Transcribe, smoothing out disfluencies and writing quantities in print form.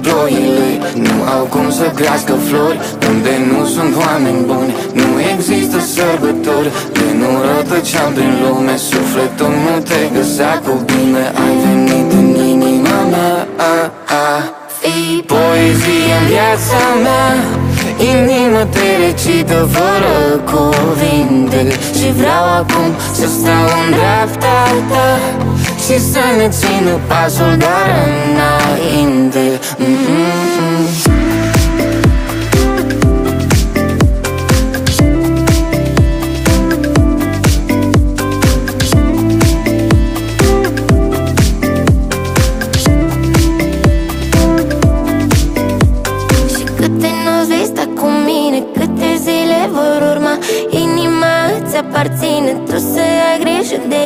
ploile nu au cum să crească flori unde nu sunt oameni buni. Nu există sărbători de nu rătăceam prin lume. Sufletul nu te găsea cu bine. Ai venit în inima mea. Fii poezie în viața mea, inima te recită fără cuvinte. Și vreau acum să stau în dreapta ta și să ne țină pasul doar înainte.